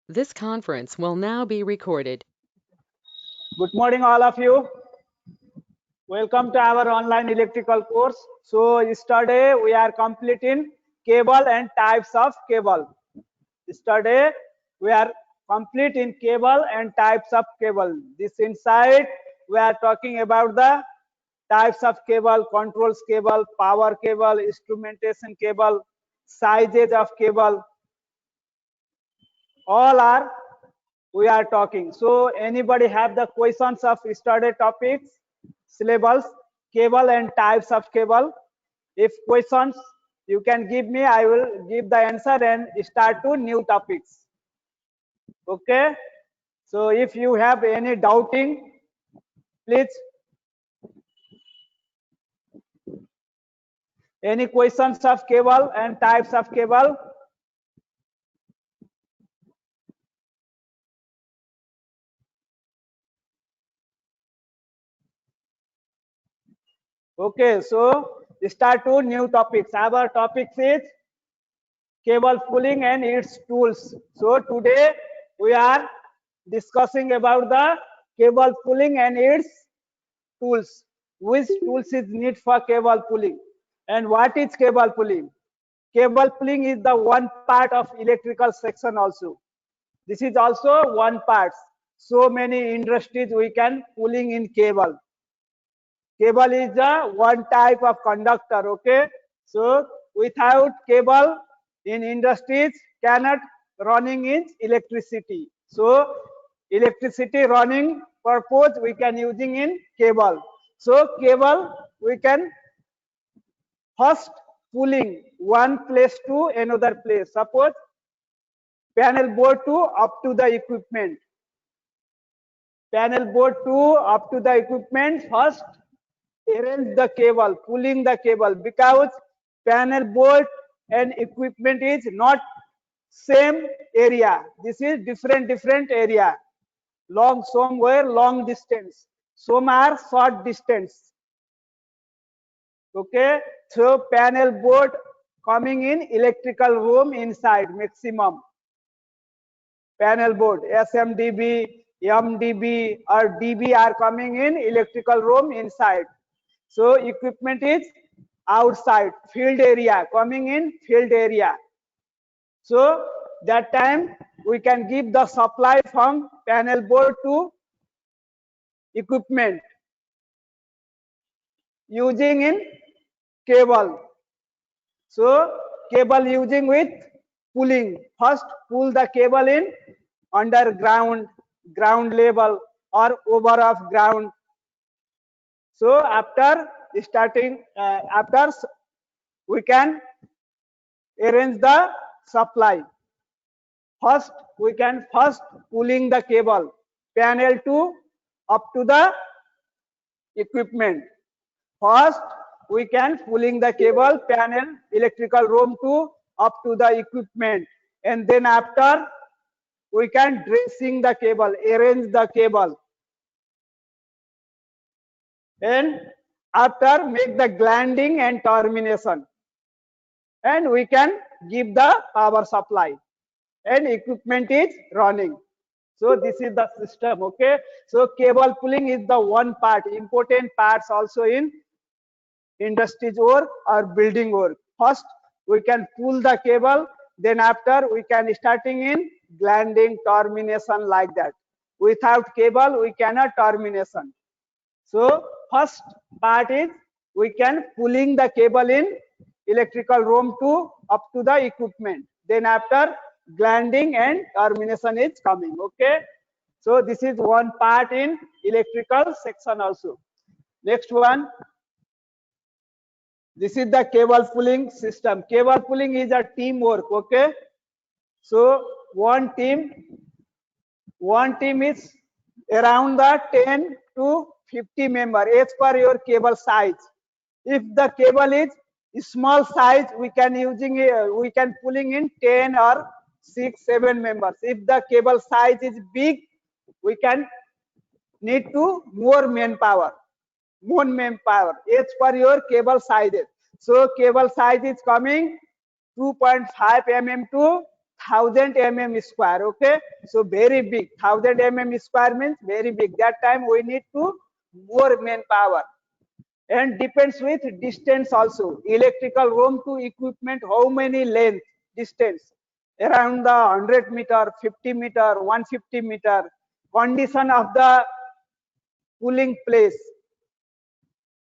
This conference will now be recorded. Good morning, all of you. Welcome to our online electrical course. So yesterday we are completing cable and types of cable. Yesterday we are complete in cable and types of cable. This inside we are talking about the types of cable, controls cable, power cable, instrumentation cable, sizes of cable. All are we are talking. So anybody have the questions of yesterday topics, syllables, cable and types of cable? If questions you can give me, I will give the answer and start to new topics. Okay. So if you have any doubting, please. Any questions of cable and types of cable? Okay, so start to new topics. Our topic is cable pulling and its tools. So today we are discussing about the cable pulling and its tools. Which tools is need for cable pulling and what is cable pulling? Cable pulling is the one part of electrical section also. This is also one part. So many industries we can pulling in cable. Cable is the one type of conductor. Okay, so without cable in industries cannot running in electricity. So electricity running purpose we can using in cable. So cable we can first pulling one place to another place. Suppose panel board to up to the equipment. Panel board to up to the equipment first arrange the cable, pulling the cable, because panel board and equipment is not same area. This is different area. Long, somewhere long distance, some are short distance. Okay, so panel board coming in electrical room inside maximum. Panel board SMDB, MDB or DB are coming in electrical room inside. So equipment is outside, field area, coming in field area. So that time we can give the supply from panel board to equipment using in cable. So cable using with pulling. First pull the cable in underground, ground level or over of ground. So after starting, after we can arrange the supply. First we can pulling the cable panel to up to the equipment. First we can pulling the cable panel electrical room to up to the equipment, and then after we can dressing the cable, arrange the cable, and after make the glanding and termination, and we can give the power supply and equipment is running. So this is the system. Okay, so cable pulling is the one part, important parts also in industries work or building work. First we can pull the cable, then after we can starting in glanding, termination, like that. Without cable we cannot termination. So first part is we can pulling the cable in electrical room to up to the equipment, then after glanding and termination is coming. Okay, so this is one part in electrical section also. Next one, this is the cable pulling system. Cable pulling is a teamwork. Okay, so one team is around the 10 to 50 member as per your cable size. If the cable is small size, we can using we can pulling in 10 or 6-7 members. If the cable size is big, we can need to more manpower as per your cable sizes. So cable size is coming 2.5 mm to 1000 mm square. Okay, so very big. 1000 mm square means very big. That time we need to more manpower, and depends with distance also. Electrical room to equipment, how many length distance around the 100 meter, 50 meter, 150 meter. Condition of the cooling place,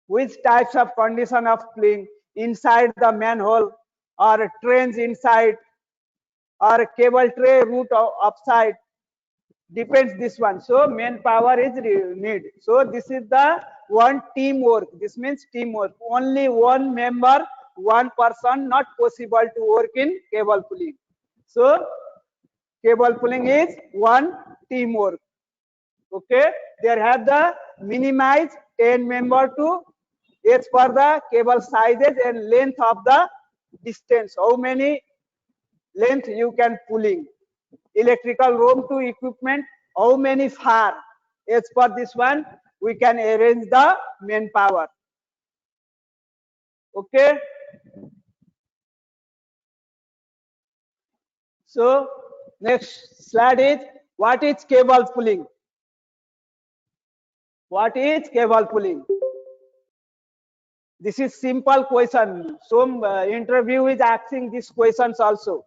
which types of condition of cooling, inside the manhole or trains inside or cable tray route upside, depends this one. So manpower is need. So this is the one teamwork. This means teamwork. Only one member, one person, not possible to work in cable pulling. So cable pulling is one teamwork. Okay, there have the minimize 10 member to as per the cable sizes and length of the distance. How many length you can pulling? Electrical room to equipment, how many far? As per this one, we can arrange the manpower. Okay. So next slide is, what is cable pulling? What is cable pulling? This is simple question. Some interview is asking these questions also,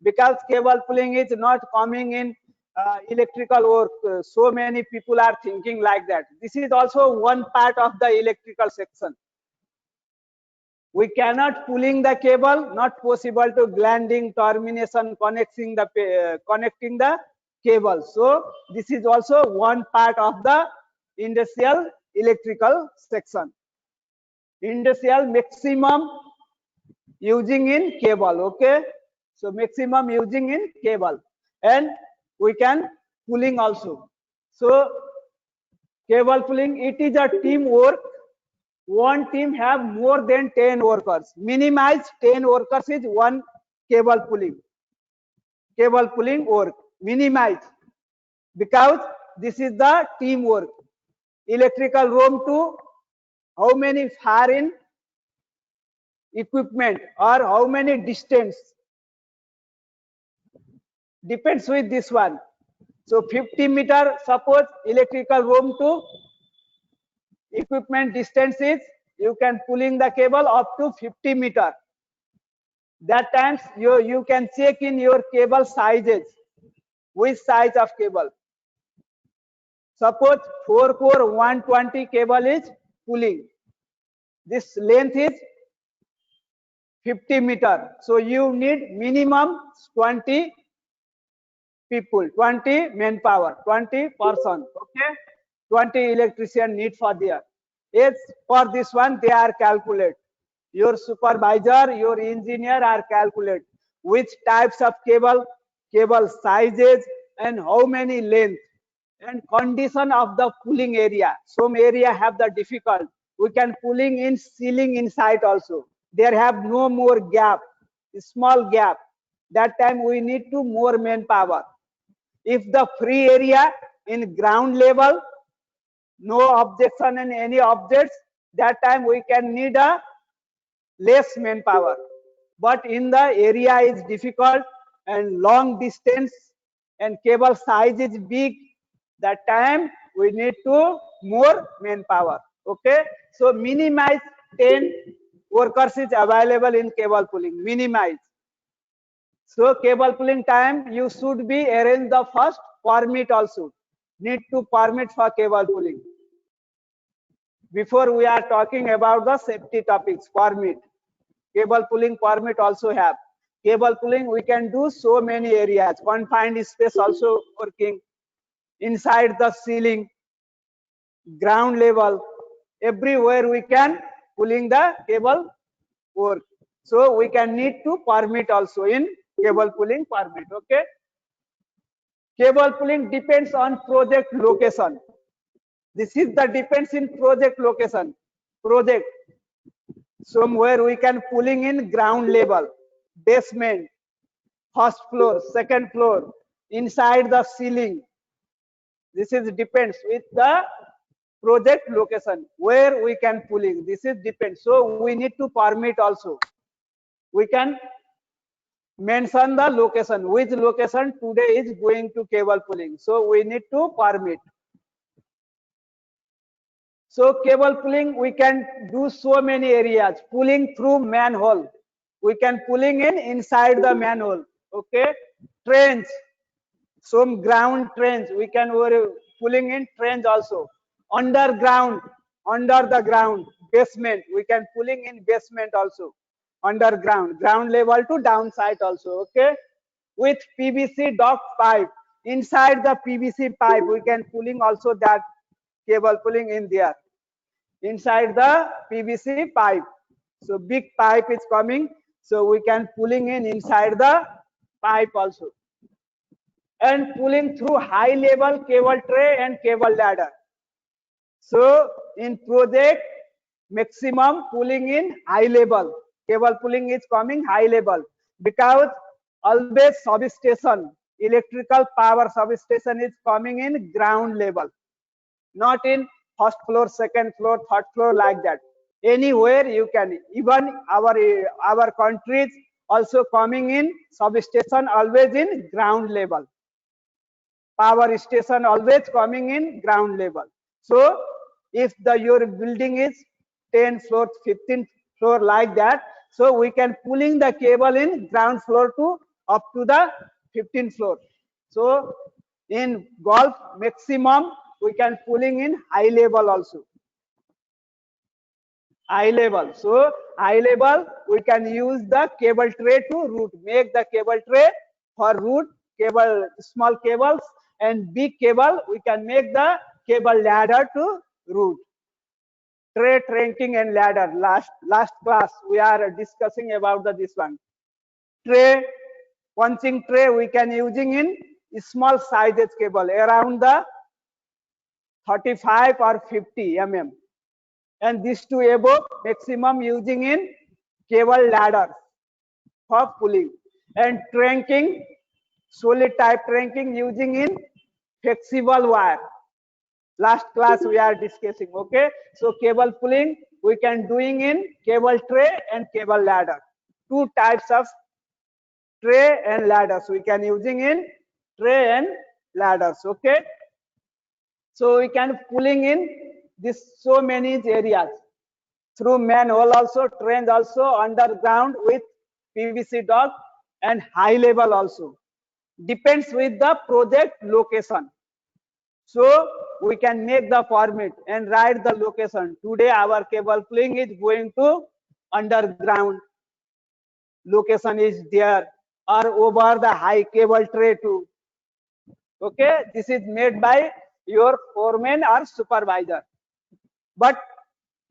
because cable pulling is not coming in electrical work. So many people are thinking like that. This is also one part of the electrical section. We cannot pulling the cable, not possible to glanding, termination, connecting the cable. So this is also one part of the industrial electrical section. Industrial maximum using in cable. Okay, so maximum using in cable, and we can pulling also. So cable pulling, it is a teamwork. One team have more than 10 workers. Minimize 10 workers is one cable pulling. Cable pulling work minimize, because this is the teamwork. Electrical room to how many far in equipment or how many distance, depends with this one. So 50 meter, suppose electrical room to equipment distance is, you can pulling the cable up to 50 meter. That times you can check in your cable sizes, which size of cable. Suppose 4 core 120 cable is pulling. This length is 50 meter. So you need minimum 20 people, 20 manpower, 20 person. Okay, 20 electrician need for there. Yes, for this one they are calculate. Your supervisor, your engineer are calculate which types of cable, cable sizes, and how many length, and condition of the pulling area. Some area have the difficult. We can pulling in ceiling inside also. There have no more gap, small gap. That time we need to more manpower. If the free area in ground level, no objection in any objects, that time we can need a less manpower. But in the area is difficult and long distance and cable size is big, that time we need to more manpower. Okay, so minimize 10 workers is available in cable pulling. Minimize. So cable pulling time, you should be arrange the first permit also. Need to permit for cable pulling. Before we are talking about the safety topics, permit. Cable pulling permit also have. Cable pulling we can do so many areas. Confined space also working. Inside the ceiling, ground level, everywhere we can pulling the cable work. So we can need to permit also in cable pulling permit. Okay. Cable pulling depends on project location. This is the depends in project location. Project. Somewhere we can pulling in ground level, basement, first floor, second floor, inside the ceiling. This is depends with the project location where we can pulling. This is depends. So we need to permit also. We can mention the location, which location today is going to cable pulling. So we need to permit. So cable pulling, we can do so many areas. Pulling through manhole, we can pulling in inside the manhole. Okay, trains, some ground trains, we can pulling in trains also. Underground, under the ground, basement, we can pulling in basement also. Underground, ground level to downside also. Okay, with PVC duct pipe, inside the PVC pipe, we can pulling also that cable pulling in there inside the PVC pipe. So big pipe is coming, so we can pulling in inside the pipe also, and pulling through high level cable tray and cable ladder. So in project, maximum pulling in high level, cable pulling is coming high level, because always substation, electrical power substation is coming in ground level, not in first floor, second floor, third floor, like that. Anywhere you can, even our countries also coming in substation always in ground level, power station always coming in ground level. So if the your building is 10 floor, 15 floor, like that, so we can pulling the cable in ground floor to up to the 15th floor. So in golf, maximum we can pulling in high level also, high level. So high level, we can use the cable tray to route, make the cable tray for route cable, small cables, and big cable we can make the cable ladder to route. Tray, trunking, and ladder. Last class we are discussing about this one. Tray, punching tray, we can using in small sizes cable around the 35 or 50 mm, and these two above maximum using in cable ladder for pulling, and trunking, solid type trunking using in flexible wire. Last class we are discussing. Okay, so cable pulling we can doing in cable tray and cable ladder, two types of tray and ladders we can using in tray and ladders. Okay, so we can pulling in this so many areas, through manhole also, trains also, underground with PVC duct, and high level also. Depends with the project location. So we can make the permit and write the location. Today our cable pulling is going to underground location is there, or over the high cable tray too. Okay, this is made by your foreman or supervisor. But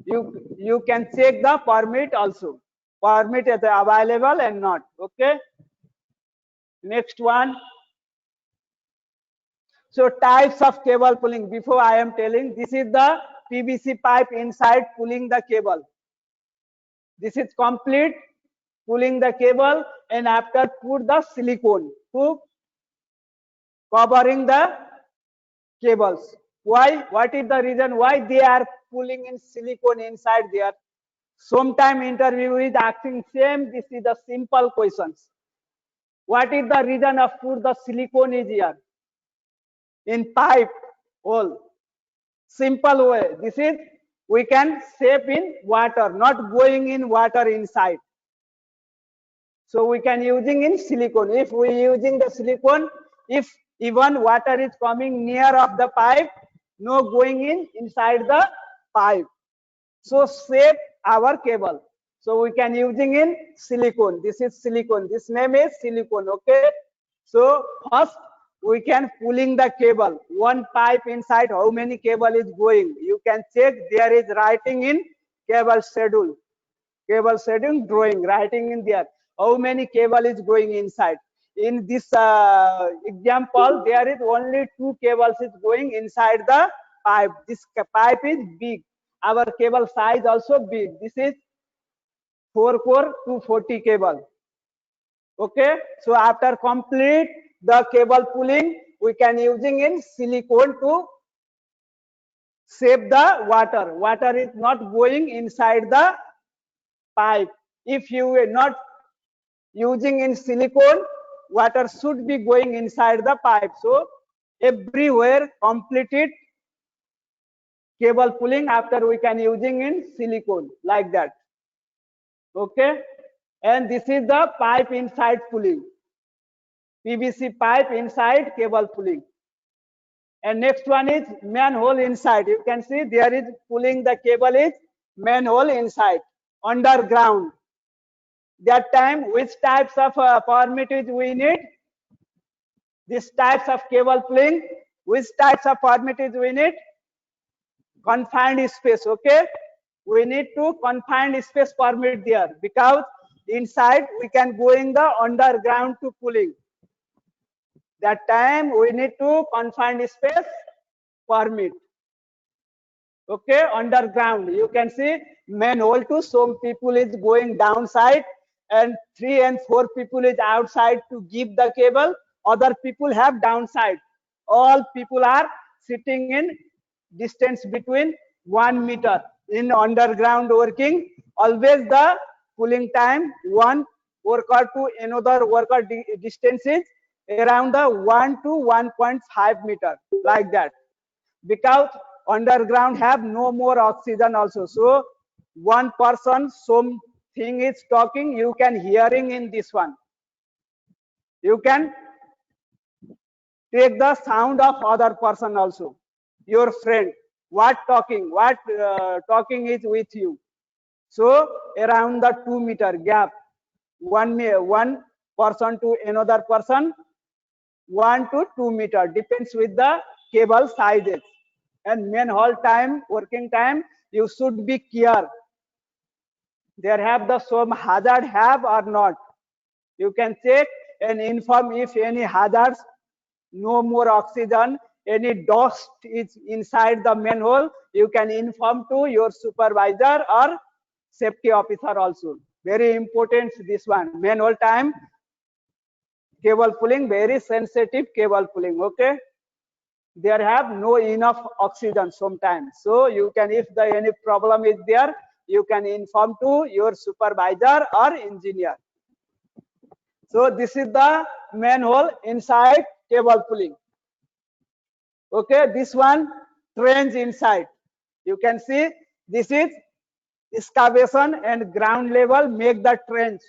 you can check the permit also, permit is available and not. Okay, next one. So types of cable pulling, before I am telling, this is the PVC pipe inside pulling the cable. This is complete pulling the cable, and after put the silicone to covering the cables. Why? What is the reason why they are pulling in silicone inside there? Sometime interview is asking same. This is the simple questions. What is the reason of put the silicone is here in pipe hole? Simple way. This is we can save in water, not going in water inside. So we can using in silicone. If we using the silicone, if even water is coming near of the pipe, no going in inside the pipe. So save our cable. So we can using in silicone. This is silicone. This name is silicone. Okay. So first we can pulling the cable. One pipe inside, how many cable is going? You can check. There is writing in cable schedule. Cable schedule drawing, writing in there. How many cable is going inside? In this example, there is only two cables is going inside the pipe. This pipe is big. Our cable size also big. This is 4 core 240 cable. Okay, so after complete the cable pulling, we can using in silicone to save the water. Water is not going inside the pipe. If you will not using in silicone, water should be going inside the pipe. So everywhere completed cable pulling after we can using in silicone like that. Okay, and this is the pipe inside pulling, PVC pipe inside cable pulling. And next one is manhole inside. You can see there is pulling the cable is manhole inside underground. That time which types of permittage we need? These types of cable pulling, which types of permittage we need? Confined space. Okay, we need to confined space permit there, because inside we can go in the underground to pulling. That time we need to confined space permit. Okay, underground. You can see manhole to some people is going downside and 3 and 4 people is outside to give the cable. Other people have downside. All people are sitting in distance between 1 meter. In underground working, always the pulling time one worker to another worker distance is around the 1 to 1.5 meter, like that, because underground have no more oxygen also. So one person something is talking, you can hearing in this one, you can take the sound of other person also, your friend, what talking is with you. So around the 2 meter gap, one person to another person, 1 to 2 meter, depends with the cable sizes. And manhole time, working time, you should be care. There have the some hazard have or not. You can check and inform if any hazards, no more oxygen, any dust is inside the manhole, you can inform to your supervisor or safety officer also. Very important this one. Manhole time, cable pulling, very sensitive cable pulling. Okay, there have no enough oxygen sometimes, so you can, if the any problem is there, you can inform to your supervisor or engineer. So this is the manhole inside cable pulling. Okay, this one trench inside, you can see this is excavation and ground level, make the trench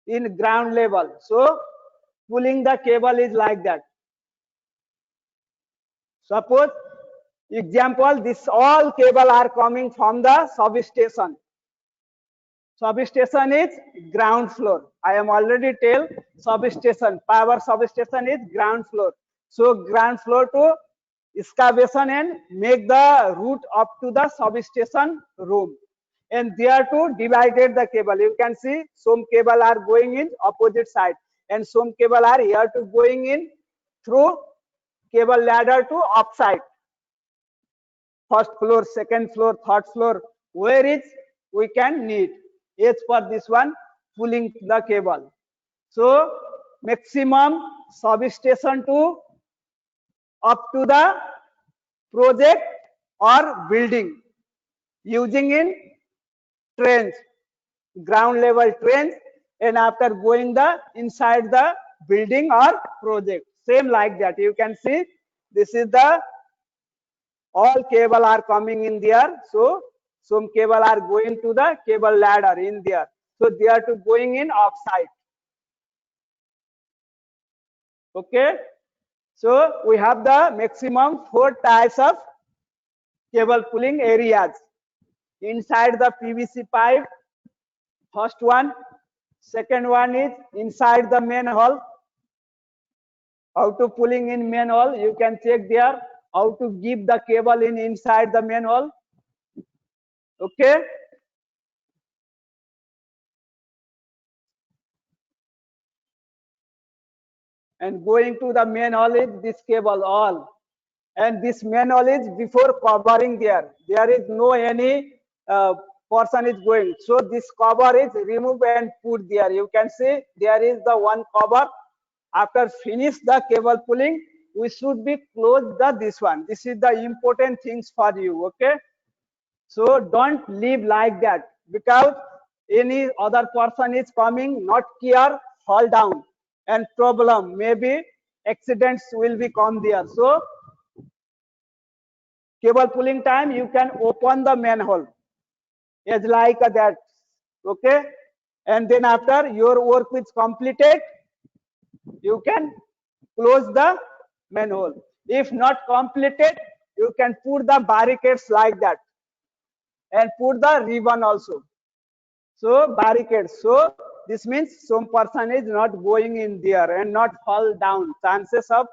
in ground level. So pulling the cable is like that. Suppose example, this all cable are coming from the substation. Substation is ground floor. I am already tell substation, power substation is ground floor. So ground floor to excavation and make the route up to the substation room. And there to divided the cable. You can see some cable are going in opposite side and some cable are here to going in through cable ladder to upside. First floor, second floor, third floor, where is we can need. As for this one, pulling the cable. So maximum substation to up to the project or building, using in trench, ground level trench, and after going the inside the building or project, same like that. You can see this is the all cable are coming in there. So some cable are going to the cable ladder in there. So they are to going in offside. Okay. So we have the maximum 4 types of cable pulling areas. Inside the PVC pipe, first one. Second one is inside the manhole. How to pulling in manhole, you can check there. How to give the cable in inside the manhole. Okay. And going to the manhole is this cable all. And this manhole is before covering there. There is no any person is going. So this cover is removed and put there. You can see there is the one cover. After finish the cable pulling, we should be close the this one. This is the important things for you. Okay. So don't leave like that, because any other person is coming, not care, fall down, and problem, maybe accidents will be come there. So cable pulling time, you can open the manhole as like that, okay, and then after your work is completed, you can close the manhole. If not completed, you can put the barricades like that and put the ribbon also. So barricades. So this means some person is not going in there and not fall down. Chances of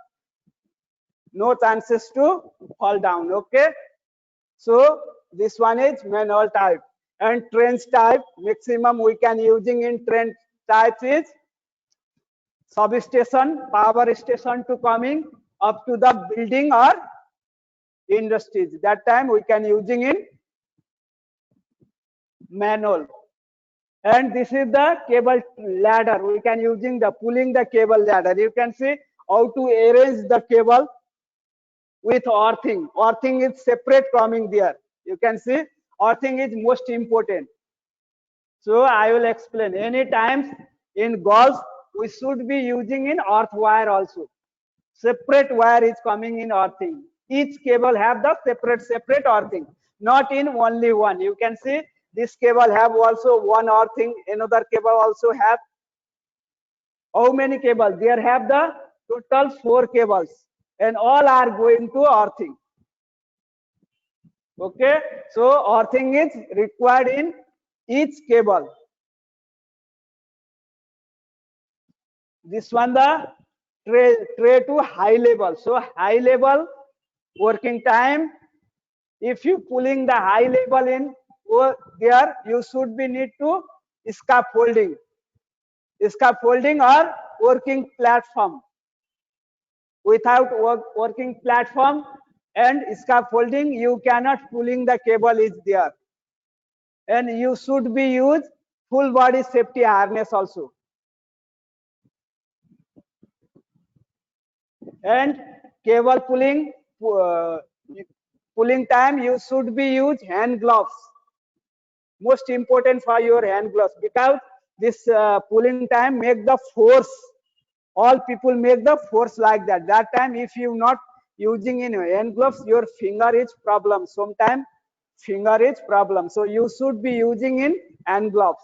no chances to fall down. Okay. So this one is manual type, and trench type maximum we can using in trench types is substation, power station to coming up to the building or industries. That time we can using in manual. And this is the cable ladder. We can using the pulling the cable ladder. You can see how to arrange the cable with earthing. Earthing is separate coming there. You can see earthing is most important. So I will explain. Any times in golf we should be using in earth wire also. Separate wire is coming in earthing. Each cable have the separate earthing, not in only one. You can see this cable have also one earthing, another cable also have how many cables? There have the total 4 cables, and all are going to earthing. Okay, so earthing is required in each cable. This one the tray to high level. So high level working time. If you pulling the high level in there, you should be need to scaffolding or working platform. Without working platform and scaffolding, you cannot pulling the cable is there. And you should be use full body safety harness also. And cable pulling time, you should be use hand gloves. Most important for your hand gloves, because this pulling time make the force. All people make the force like that. That time if you not using in hand gloves, your finger is problem. Sometimes finger is problem. So you should be using in hand gloves.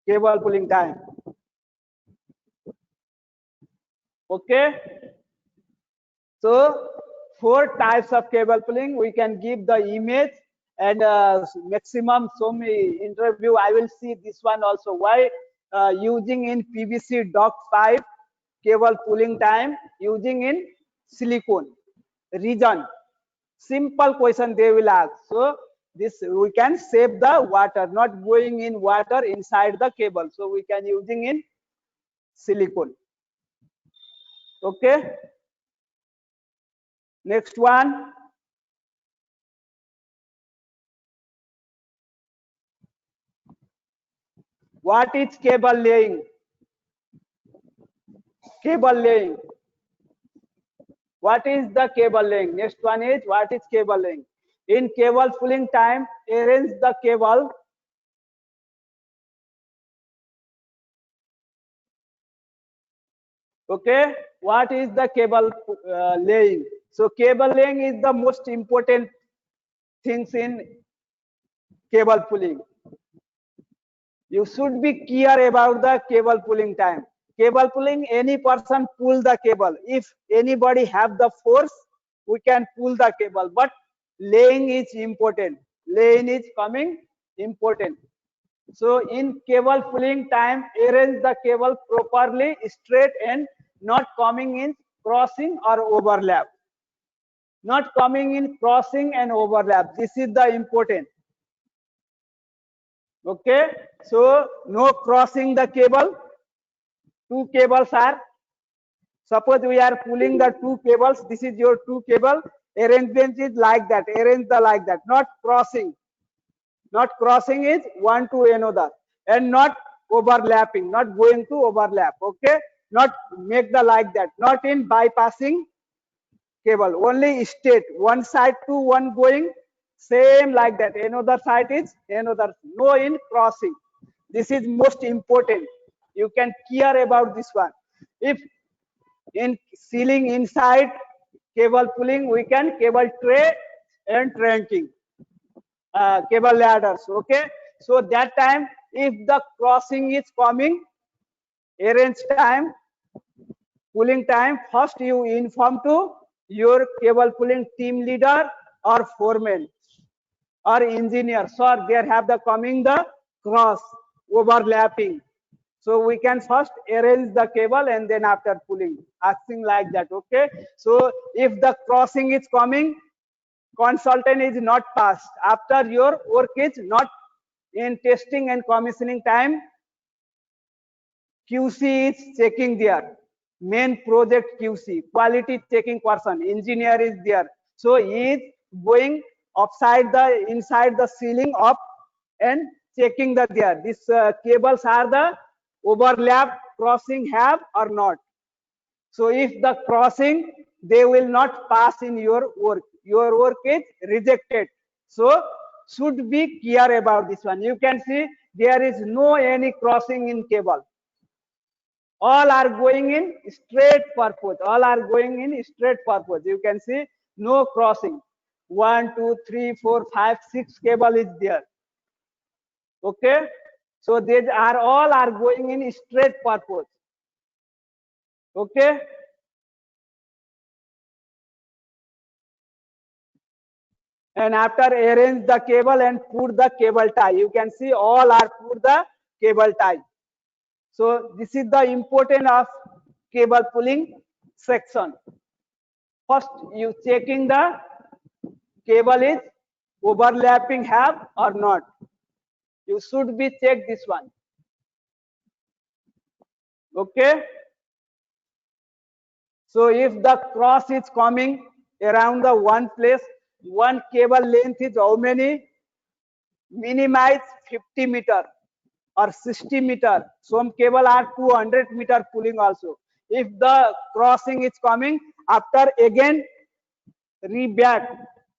Cable pulling time. Okay. So 4 types of cable pulling. We can give the image, and maximum some interview I will see this one also. Why using in PVC duct pipe cable pulling time, using in silicone reason? Simple question they will ask. So this we can save the water, not going in water inside the cable. So we can using in silicone. Okay. Next one. What is cable laying? Cable laying. What is the cable laying? Next one is what is cable laying? In cable pulling time, arrange the cable. Okay, what is the cable laying? So cable laying is the most important things in cable pulling. You should be clear about the cable pulling time. Cable pulling, any person pull the cable. If anybody have the force, we can pull the cable. But laying is important. Laying is coming important. So in cable pulling time, arrange the cable properly, straight, and not coming in crossing or overlap. Not coming in crossing and overlap. This is the important. Okay, so no crossing the cable. 2 cables are, suppose we are pulling the 2 cables. This is your 2 cable. Arrangement is like that. Arrange the like that. Not crossing. Not crossing is one to another, and not overlapping. Not going to overlap. Okay, not make the like that. Not in bypassing cable. Only straight. One side to one going. Same like that. Another side is another. No in crossing. This is most important. You can care about this one. If in sealing inside cable pulling, we can cable tray and trunking, cable ladders. Okay, so that time if the crossing is coming, arrange time, pulling time, first you inform to your cable pulling team leader or foreman or engineer. So there have the coming the cross overlapping. So we can first arrange the cable and then after pulling, asking like that. Okay. So if the crossing is coming, consultant is not passed. After your work is not in testing and commissioning time, QC is checking there. Main project QC, quality checking person, engineer is there. So he is going upside the inside the ceiling up and checking the there. These cables are the overlap crossing have or not. So if the crossing, they will not pass in your work. Your work is rejected. So should be clear about this one. You can see there is no any crossing in cable. All are going in straight purpose. All are going in straight purpose. You can see no crossing. 1, 2, 3, 4, 5, 6 cable is there. Okay. So these are all are going in straight purpose. Okay. And after arrange the cable and put the cable tie, you can see all are put the cable tie. So this is the importance of cable pulling section. First you checking the cable is overlapping have or not. You should be check this one. Okay. So if the cross is coming around the one place, one cable length is how many? Minimize 50 meter or 60 meter. Some cable are 200 meter pulling also. If the crossing is coming, after again re-back,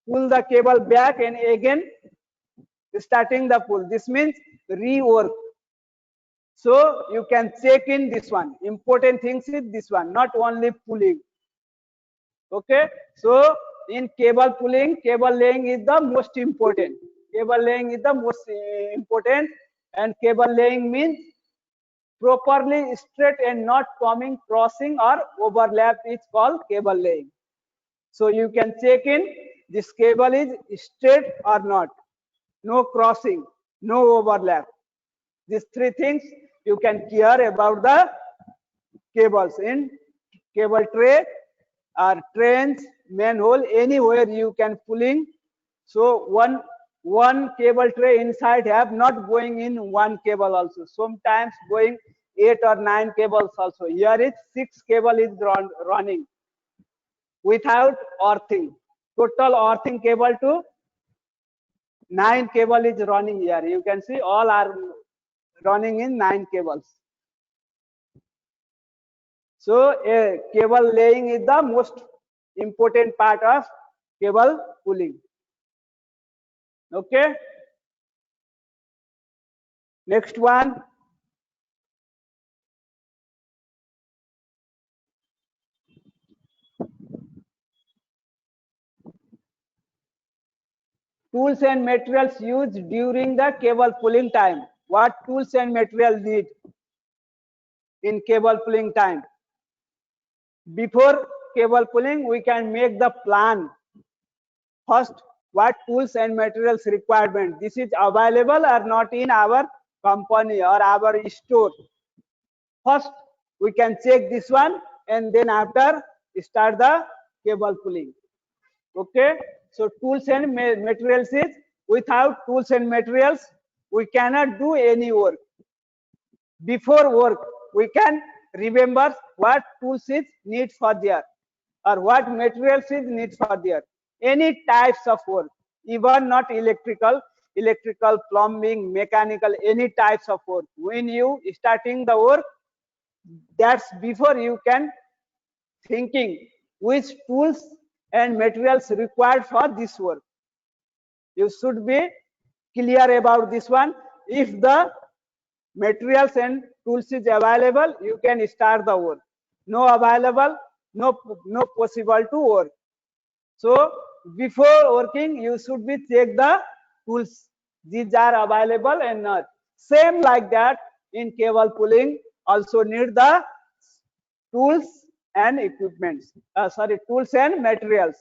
pull the cable back and again starting the pull. This means rework. So you can check in this one. Important things is this one, not only pulling. Okay. So in cable pulling, cable laying is the most important. Cable laying is the most important, and cable laying means properly straight and not coming crossing or overlap is called cable laying. So you can check in this cable is straight or not, no crossing, no overlap. These three things you can care about the cables in cable tray or trains, manhole, anywhere you can pulling. So one cable tray inside have not going in one cable also. Sometimes going 8 or 9 cables also. Here is 6 cable is running without earthing. Total earthing cable to 9 cable is running here. You can see all are running in 9 cables. So cable laying is the most important part of cable pulling. Okay. Next one. Tools and materials used during the cable pulling time. What tools and materials need in cable pulling time? Before cable pulling, we can make the plan. First, what tools and materials requirement? This is available or not in our company or our store. First, we can check this one, and then after start the cable pulling. Okay. So tools and materials is, without tools and materials, we cannot do any work. Before work, we can remember what tools is need for there or what materials is need for there. Any types of work, even not electrical, plumbing, mechanical, any types of work. When you starting the work, that's before you can thinking which tools and materials required for this work. You should be clear about this one. If the materials and tools is available, you can start the work. No available, no possible to work. So before working, you should be check the tools, these are available and not. Same like that in cable pulling, also need the tools and equipments. Sorry, tools and materials.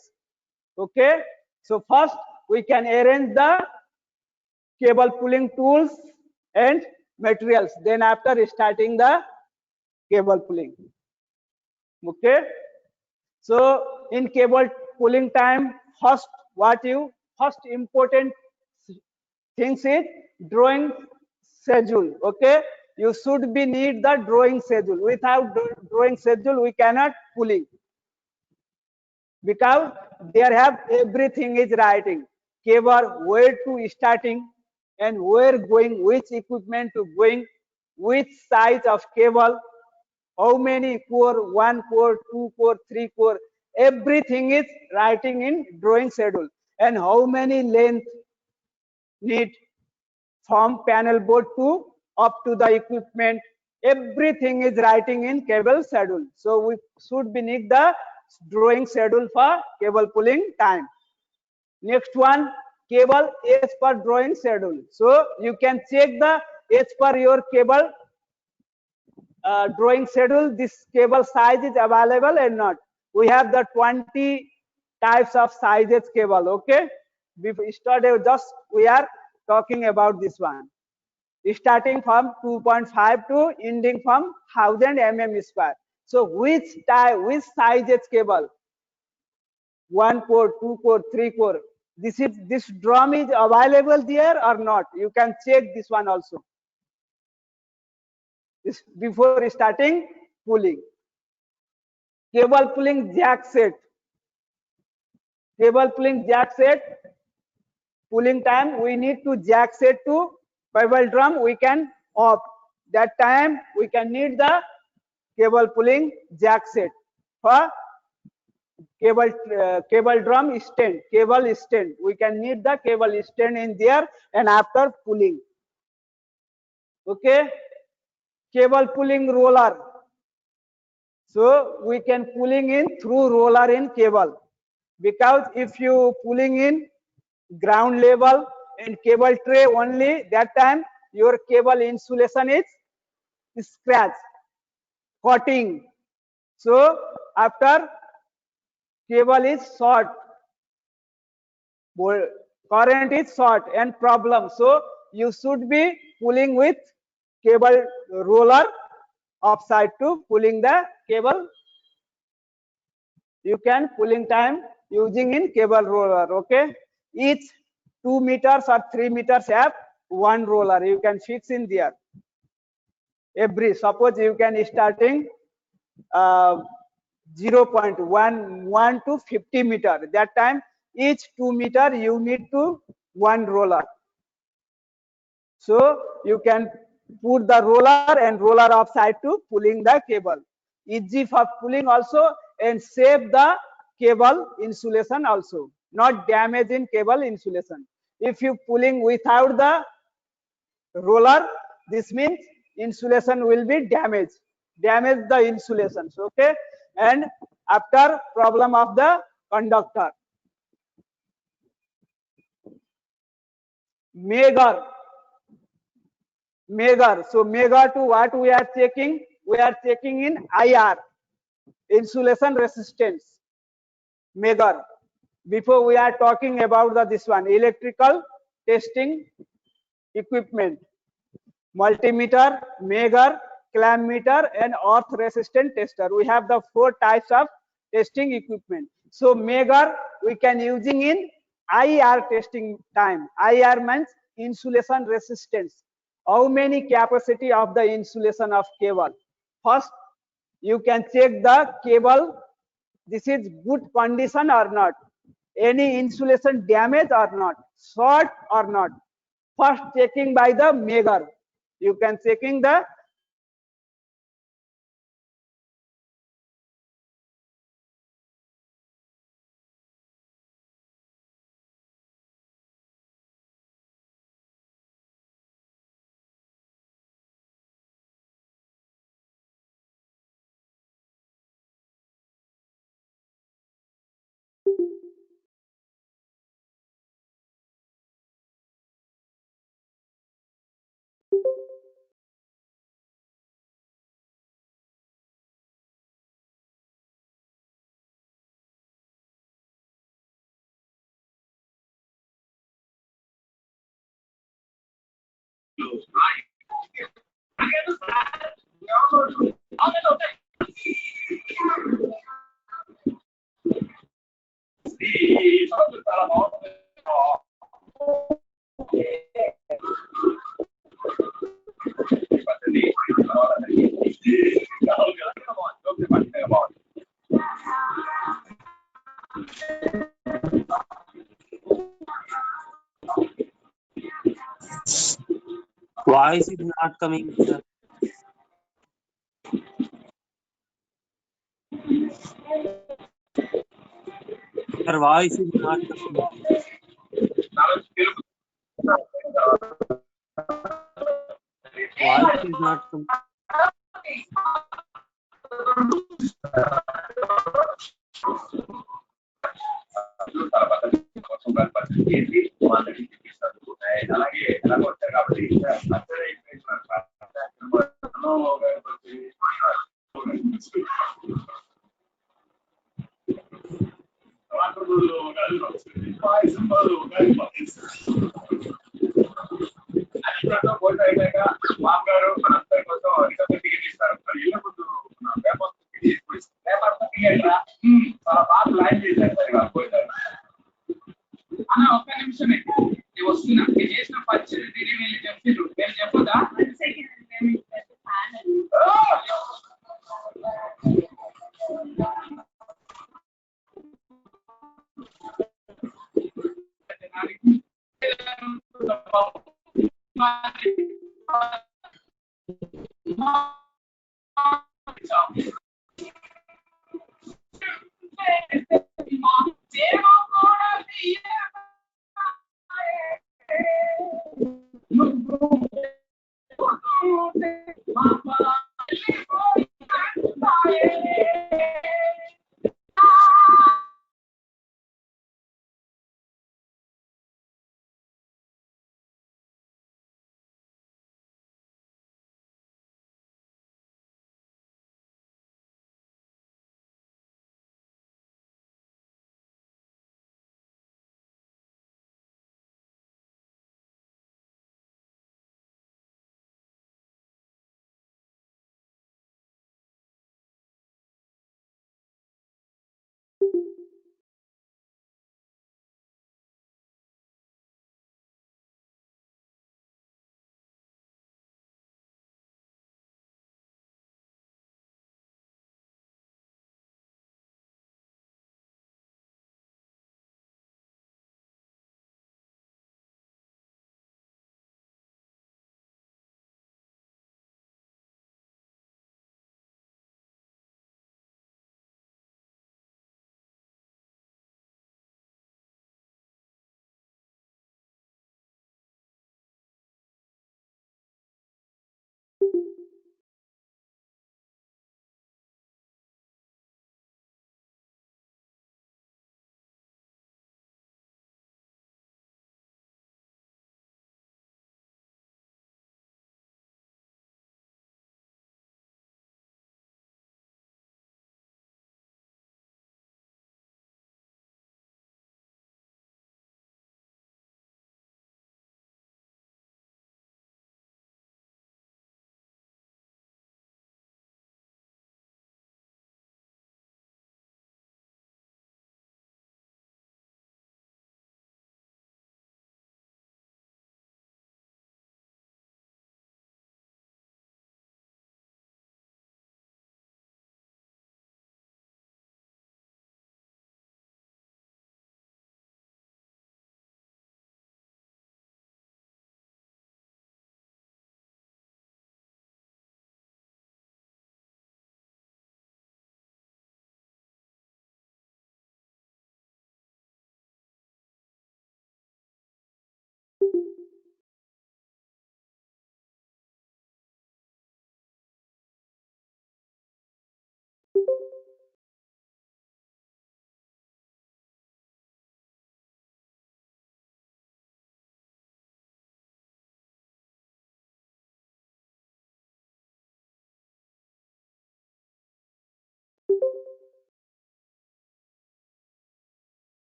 Okay. So first we can arrange the cable pulling tools and materials. Then after starting the cable pulling. Okay. So in cable pulling time, first important things is drawing schedule. Okay, you should be need the drawing schedule. Without drawing schedule, we cannot pulling, because there have everything is writing. Cable where to starting and where going, which equipment to going, which size of cable, how many core, 1 core, 2 core, 3 core, everything is writing in drawing schedule. And how many length need from panel board to up to the equipment, everything is writing in cable schedule. So we should be need the drawing schedule for cable pulling time. Next one, cable as per drawing schedule. So you can check the as per your cable drawing schedule, this cable size is available or not. We have the 20 types of sizes cable. Okay, before started, just we are talking about this one, starting from 2.5 to ending from 1000 mm². So which type, which sizes cable, 1 core, 2 core, 3 core, this drum is available there or not, you can check this one also before starting pulling. Cable pulling jack set. Cable pulling jack set. Pulling time, we need to jack set to cable drum, we can off. That time we can need the cable pulling jack set. For cable drum stand, cable stand, we can need the cable stand in there and after pulling. Okay. Cable pulling roller. So we can pulling in through roller in cable, because if you pulling in ground level and cable tray only, that time your cable insulation is scratch, cutting. So after cable is short, current is short and problem. So you should be pulling with cable roller upside to pulling the cable. You can pulling time using in cable roller. Okay, each 2 meters or 3 meters have one roller, you can fix in there. Every, suppose you can starting 0.11 to 50 meter, that time each 2 meter you need to one roller. So you can put the roller and roller offside to pulling the cable, easy for pulling also, and save the cable insulation also, not damage in cable insulation. If you pulling without the roller, this means insulation will be damage the insulations. Okay. And after problem of the conductor, megar. So megar to what we are checking, we are checking in IR, insulation resistance, megar. Before we are talking about this one, electrical testing equipment, multimeter, megar, clamp meter, and earth resistant tester. We have the 4 types of testing equipment. So megar we can using in IR testing time. IR means insulation resistance. How many capacity of the insulation of cable? First, you can check the cable. This is good condition or not? Any insulation damage or not? Short or not? First checking by the megar. You can checking the Voice is not coming, sir. Your voice is not coming. Voice is not coming. ఒక్క నిమిషమే వస్తున్నా చేసిన పచ్చడి తిని వీళ్ళు చెప్పిండ్రు నేను చెప్పదా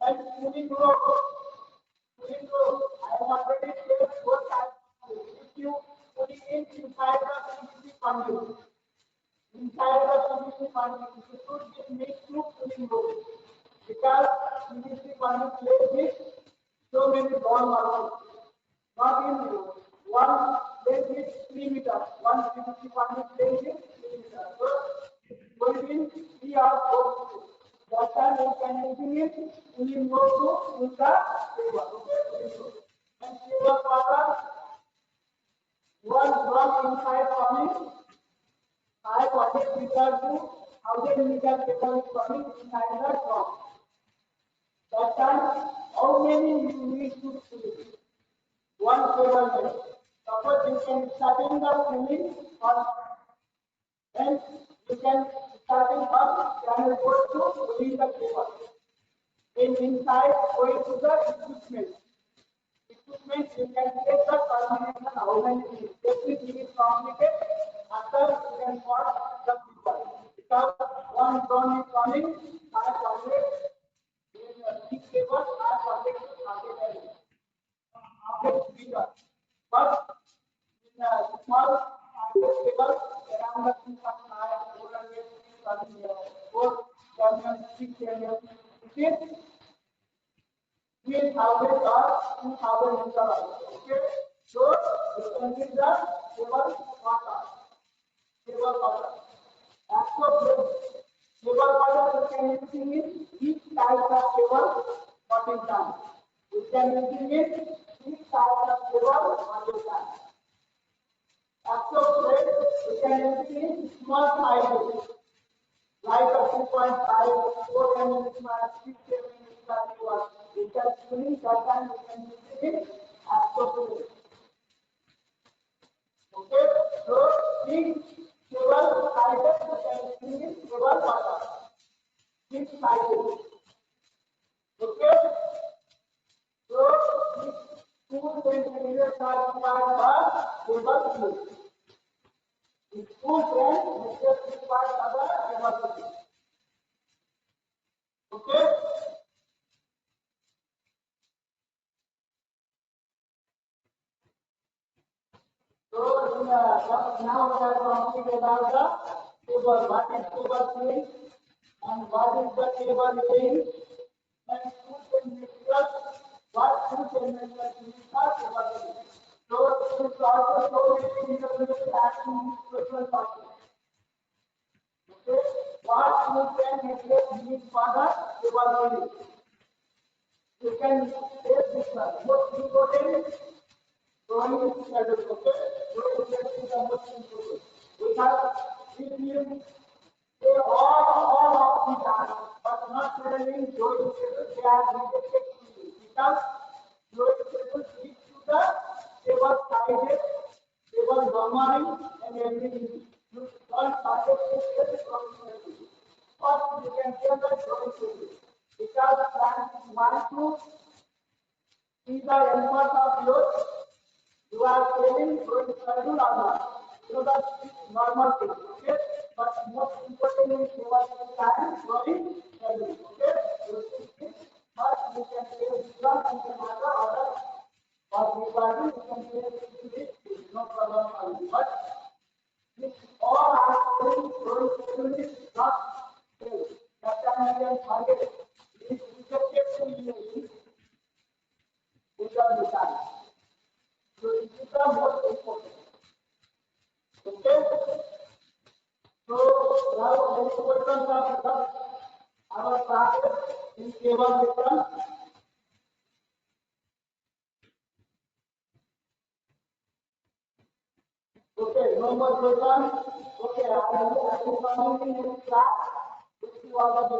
And cooling group, I have already said what if you put it inside the PVC conduit, inside the PVC conduit, you should make two cooling groups because PVC conduit plays with so many bond molecules. Not in one plays with 3 meters, one PVC conduit plays with 3 meters. So going in 3 or 4 meters. That time you can engineer cooling mode to put the cable. And cable water, one drum inside coming, 500 meter to 1000 meter cable is coming inside the drum. That time, how many you need to fill? One cable length. Suppose you can starting the filling on, and you can starting up, channel go to pulling the cable. In inside going to the equipment. Equipment you can take the termination how many minutes. Everything is complicated. After you can watch the people. Because one drone is coming, 500 big cable, 500 to 100 meter. But in a small cable around the 2.5, 400 4 terminal, 6 terminal. Okay. 3,000 or 2,000 meter. Okay. So you can get the cable water. Cable water. Cable water you can using each type of cable 14 times. You can using each type of cable 100 times. You can using small size. Like a 2.5, 4 mm, 6 mm, you can fully that time you can use it appropriately. Okay, so big cable sizes you can use it cable water. Big sizes. Okay, so these 2 centimeters are required for cable use. These 2 trends are required for the cable use. Okay. So now we are talking about the cable. What is cable doing and what is the cable doing? And what 2 terminals are cable doing? So this is also so many interpreted actions question also. Okay, what 2 terminals means for the cable doing? You can take this one. Most important. Drawing schedule, okay? Drawing schedule is the most important. We have reviewed all of the tasks, but not suddenly drawing schedule, they are rejected because drawing schedule leads to the table sizes, table numbering, and everything. You all started to get drawing schedule. First, you can get the drawing schedule because plan 1 to see the input of yours. You are telling drawing schedule or not. So that's normal thing, okay? But most important is you are time drawing schedule, okay? But you can say this one and the other or regarding you can say this no problem. But this all are telling drawing schedule is not fail. That time you can forget it. It is rejected to you because of time. So this is the most important. Okay? So now many questions are come. Our started in cable system. Okay, no more question. Okay, I will coming in class. This is all the